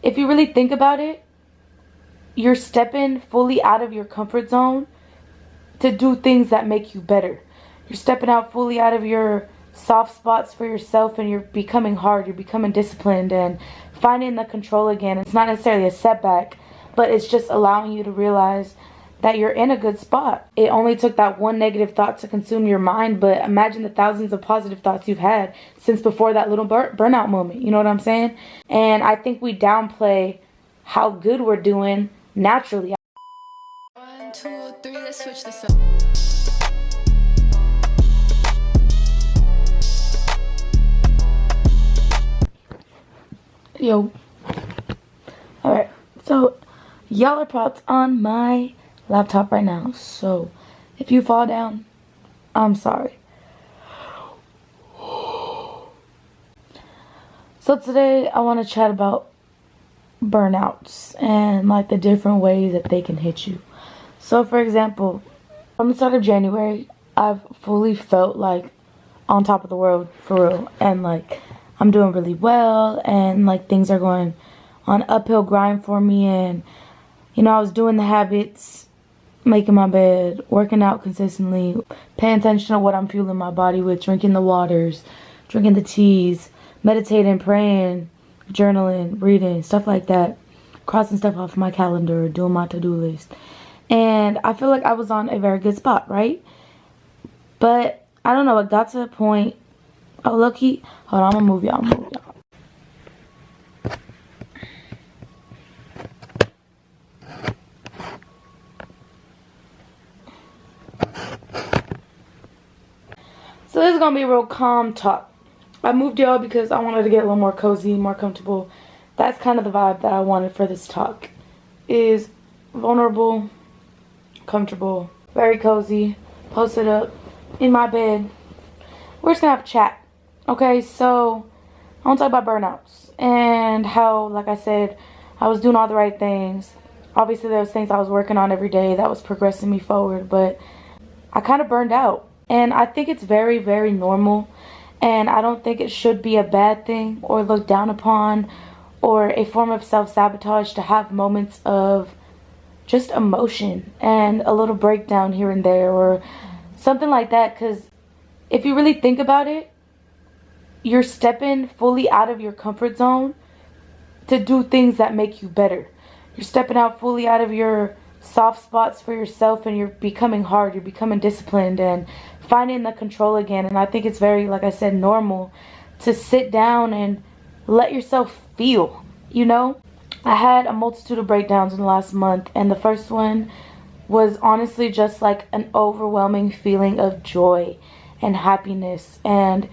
if you really think about it, you're stepping fully out of your comfort zone to do things that make you better. You're stepping out fully out of your soft spots for yourself, and you're becoming hard, you're becoming disciplined and finding the control again. It's not necessarily a setback, but it's just allowing you to realize that you're in a good spot. It only took that one negative thought to consume your mind, but imagine the thousands of positive thoughts you've had since before that little burnout moment. You know what I'm saying? And I think we downplay how good we're doing naturally. 1, 2, 3, let's switch this up. Yo. Alright, so y'all are props on my laptop right now, so if you fall down, I'm sorry. So today I want to chat about burnouts and like the different ways that they can hit you. So for example, from the start of January, I've fully felt like on top of the world for real, and like I'm doing really well, and like things are going on uphill grind for me. And you know, I was doing the habits, making my bed, working out consistently, paying attention to what I'm fueling my body with, drinking the waters, drinking the teas, meditating, praying, journaling, reading, stuff like that, crossing stuff off my calendar, doing my to-do list. And I feel like I was on a very good spot, right? But I don't know, it got to a point. Oh, low-key, hold on, I'm gonna move y'all, So this is gonna be a real calm talk. I moved y'all because I wanted to get a little more cozy, more comfortable. That's kind of the vibe that I wanted for this talk. Is vulnerable, comfortable, very cozy, posted up in my bed. We're just gonna have a chat. Okay, so I want to talk about burnouts and how, like I said, I was doing all the right things. Obviously there was things I was working on every day that was progressing me forward, but I kind of burned out. And I think it's very, very normal, and I don't think it should be a bad thing or looked down upon or a form of self-sabotage to have moments of just emotion and a little breakdown here and there or something like that. Because if you really think about it, you're stepping fully out of your comfort zone to do things that make you better. You're stepping out fully out of your soft spots for yourself, and you're becoming hard, you're becoming disciplined and finding the control again. And I think it's very, like I said, normal to sit down and let yourself feel, you know? I had a multitude of breakdowns in the last month, and the first one was honestly just like an overwhelming feeling of joy and happiness, and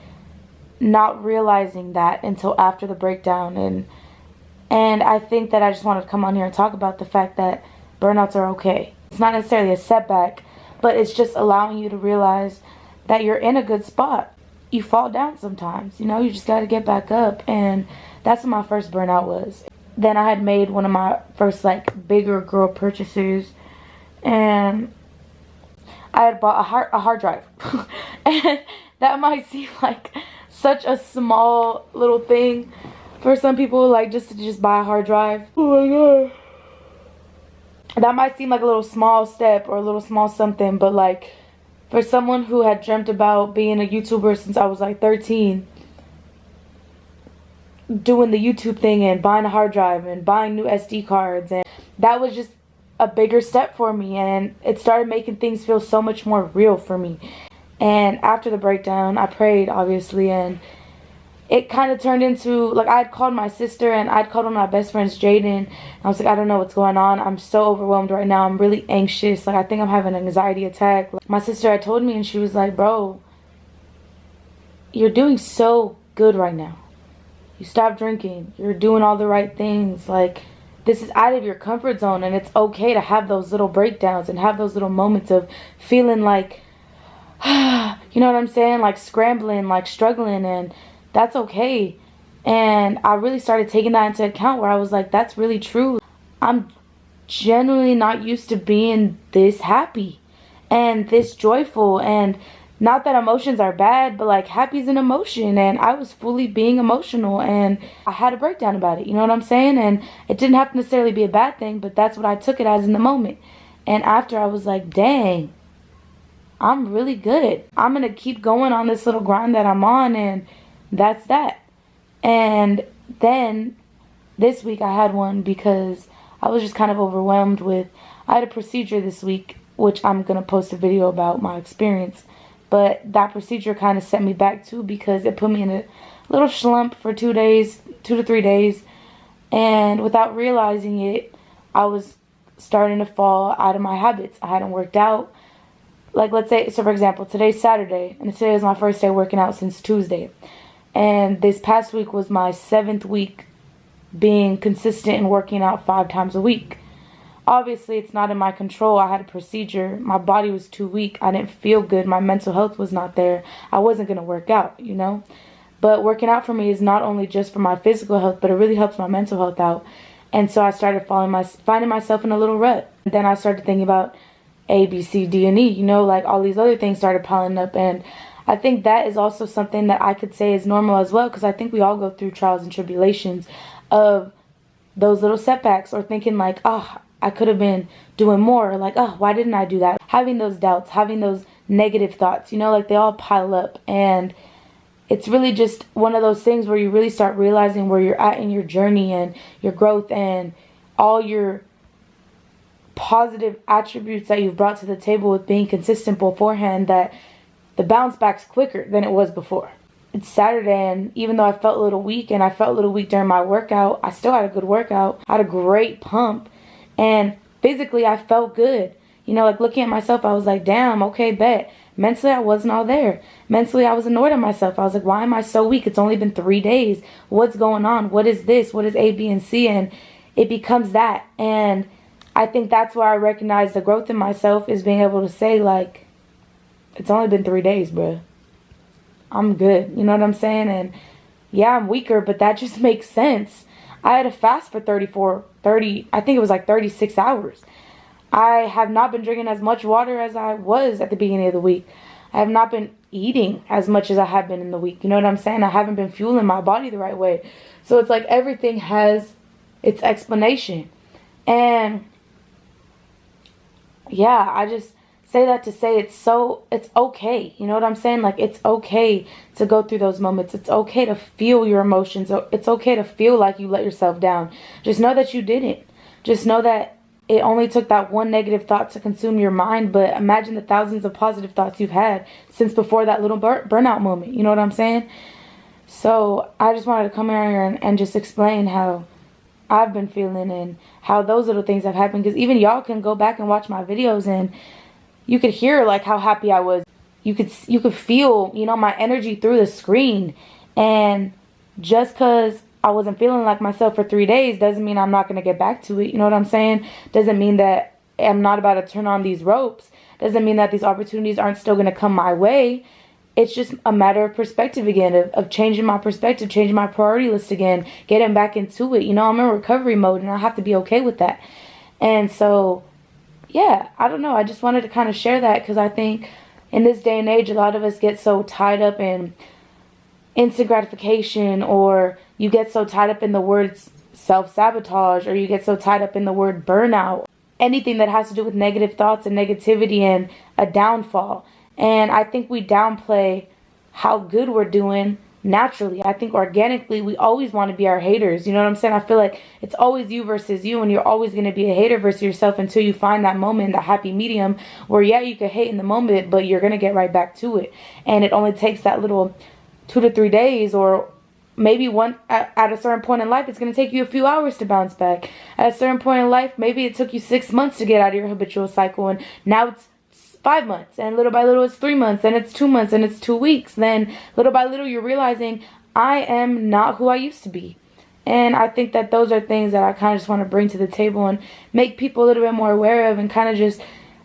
not realizing that until after the breakdown. And I think that I just wanted to come on here and talk about the fact that burnouts are okay. It's not necessarily a setback, but it's just allowing you to realize that you're in a good spot. You fall down sometimes, you know, you just got to get back up. And that's what my first burnout was. Then I had made one of my first like bigger girl purchases, and I had bought a hard drive. And that might seem like such a small little thing for some people, like just to buy a hard drive. Oh my god. That might seem like a little small step or a little small something, but like for someone who had dreamt about being a YouTuber since I was like 13, doing the YouTube thing and buying a hard drive and buying new SD cards, and that was just a bigger step for me, and it started making things feel so much more real for me. And after the breakdown, I prayed, obviously, and it kind of turned into, like, I had called my sister and I'd called one of my best friends, Jaden. I was like, I don't know what's going on. I'm so overwhelmed right now. I'm really anxious. Like, I think I'm having an anxiety attack. Like, my sister had told me, and she was like, bro, you're doing so good right now. You stopped drinking. You're doing all the right things. Like, this is out of your comfort zone, and it's okay to have those little breakdowns and have those little moments of feeling like, you know what I'm saying? Like scrambling, like struggling, and that's okay. And I really started taking that into account, where I was like, that's really true. I'm genuinely not used to being this happy and this joyful, and not that emotions are bad, but like happy's an emotion, and I was fully being emotional, and I had a breakdown about it, you know what I'm saying? And it didn't have to necessarily be a bad thing, but that's what I took it as in the moment. And after, I was like, dang, I'm really good. I'm gonna keep going on this little grind that I'm on, and that's that. And then this week I had one because I was just kind of overwhelmed with, I had a procedure this week, which I'm gonna post a video about my experience. But that procedure kind of set me back too, because it put me in a little slump for 2 days, 2 to 3 days. And without realizing it, I was starting to fall out of my habits. I hadn't worked out. Like, let's say, so for example, today's Saturday, and today is my first day working out since Tuesday. And this past week was my 7th week being consistent and working out 5 times a week. Obviously, it's not in my control. I had a procedure. My body was too weak. I didn't feel good. My mental health was not there. I wasn't going to work out, you know. But working out for me is not only just for my physical health, but it really helps my mental health out. And so I started finding myself in a little rut. And then I started thinking about A, B, C, D, and E. You know, like all these other things started piling up. And I think that is also something that I could say is normal as well, because I think we all go through trials and tribulations of those little setbacks, or thinking like, oh, I could have been doing more, or like, oh, why didn't I do that? Having those doubts, having those negative thoughts, you know, like they all pile up. And it's really just one of those things where you really start realizing where you're at in your journey and your growth and all your positive attributes that you've brought to the table with being consistent beforehand, that the bounce back's quicker than it was before. It's Saturday, and even though I felt a little weak, and I felt a little weak during my workout, I still had a good workout. I had a great pump. And physically, I felt good. You know, like looking at myself, I was like, damn, okay, bet. Mentally, I wasn't all there. Mentally, I was annoyed at myself. I was like, why am I so weak? It's only been 3 days. What's going on? What is this? What is A, B, and C? And it becomes that. And I think that's where I recognize the growth in myself, is being able to say, like, it's only been 3 days, bruh. I'm good. You know what I'm saying? And yeah, I'm weaker, but that just makes sense. I had a fast for 36 hours. I have not been drinking as much water as I was at the beginning of the week. I have not been eating as much as I have been in the week. You know what I'm saying? I haven't been fueling my body the right way. So it's like everything has its explanation. And yeah, I just say that to say it's okay. You know what I'm saying? Like, it's okay to go through those moments. It's okay to feel your emotions. It's okay to feel like you let yourself down. Just know that you didn't. Just know that it only took that one negative thought to consume your mind, but imagine the thousands of positive thoughts you've had since before that little burnout moment. You know what I'm saying? So I just wanted to come here and just explain how I've been feeling and how those little things have happened, because even y'all can go back and watch my videos and you could hear like how happy I was. You could feel, you know, my energy through the screen. And just because I wasn't feeling like myself for 3 days doesn't mean I'm not going to get back to it. You know what I'm saying? Doesn't mean that I'm not about to turn on these ropes. Doesn't mean that these opportunities aren't still going to come my way. It's just a matter of perspective again, of changing my perspective, changing my priority list again, getting back into it. You know, I'm in recovery mode, and I have to be okay with that. And so, yeah, I don't know. I just wanted to kind of share that, because I think in this day and age, a lot of us get so tied up in instant gratification, or you get so tied up in the word self-sabotage, or you get so tied up in the word burnout. Anything that has to do with negative thoughts and negativity and a downfall. And I think we downplay how good we're doing naturally. I think organically we always want to be our haters. You know what I'm saying? I feel like it's always you versus you, and you're always going to be a hater versus yourself until you find that moment, that happy medium where, yeah, you could hate in the moment, but you're going to get right back to it. And it only takes that little 2 to 3 days, or maybe one at a certain point in life, it's going to take you a few hours to bounce back. At a certain point in life, maybe it took you 6 months to get out of your habitual cycle, and now it's 5 months, and little by little it's 3 months, and it's 2 months, and it's 2 weeks. Then little by little you're realizing, I am not who I used to be. And I think that those are things that I kind of just want to bring to the table and make people a little bit more aware of, and kind of just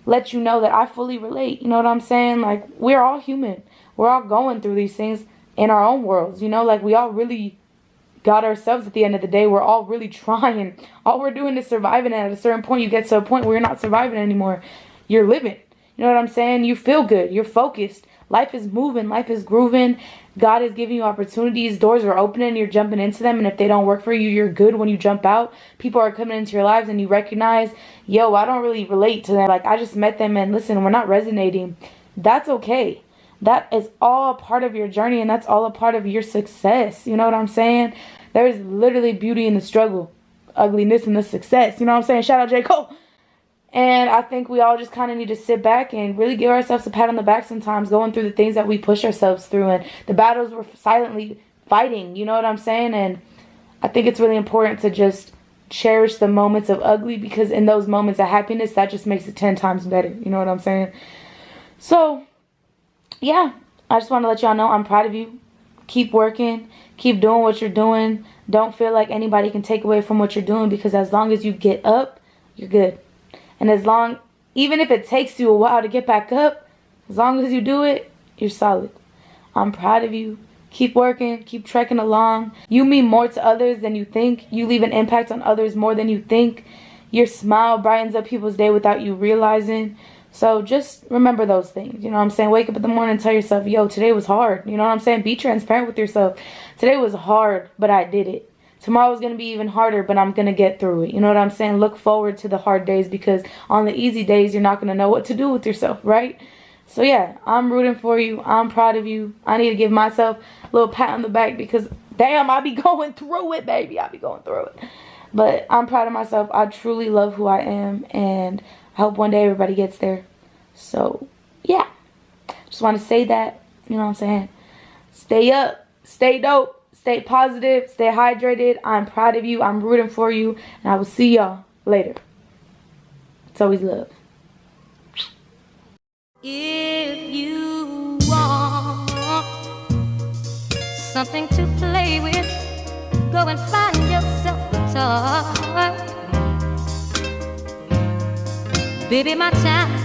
let you know that I fully relate. You know what I'm saying? Like, we're all human. We're all going through these things in our own worlds. You know, like, we all really got ourselves at the end of the day. We're all really trying. All we're doing is surviving. And at a certain point, you get to a point where you're not surviving anymore. You're living. You know what I'm saying? You feel good. You're focused. life is moving, life is grooving. God is giving you opportunities. Doors are opening, you're jumping into them. And if they don't work for you, you're good when you jump out. People are coming into your lives and you recognize, yo, I don't really relate to them. Like, I just met them and listen, we're not resonating. That's okay. That is all a part of your journey, and that's all a part of your success. You know what I'm saying? There's literally beauty in the struggle, ugliness in the success. You know what I'm saying? Shout out J. Cole. And I think we all just kind of need to sit back and really give ourselves a pat on the back sometimes, going through the things that we push ourselves through and the battles we're silently fighting. You know what I'm saying? And I think it's really important to just cherish the moments of ugly, because in those moments of happiness, that just makes it 10 times better. You know what I'm saying? So, yeah, I just want to let y'all know I'm proud of you. Keep working. Keep doing what you're doing. Don't feel like anybody can take away from what you're doing, because as long as you get up, you're good. And even if it takes you a while to get back up, as long as you do it, you're solid. I'm proud of you. Keep working. Keep trekking along. You mean more to others than you think. You leave an impact on others more than you think. Your smile brightens up people's day without you realizing. So just remember those things. You know what I'm saying? Wake up in the morning and tell yourself, yo, today was hard. You know what I'm saying? Be transparent with yourself. Today was hard, but I did it. Tomorrow is going to be even harder, but I'm going to get through it. You know what I'm saying? Look forward to the hard days, because on the easy days, you're not going to know what to do with yourself, right? So yeah, I'm rooting for you. I'm proud of you. I need to give myself a little pat on the back, because damn, I be going through it, baby. I be going through it. But I'm proud of myself. I truly love who I am, and I hope one day everybody gets there. So yeah, just want to say that. You know what I'm saying? Stay up, stay dope. Stay positive, stay hydrated. I'm proud of you. I'm rooting for you. And I will see y'all later. It's always love. If you want something to play with, go and find yourself a toy. Baby, my time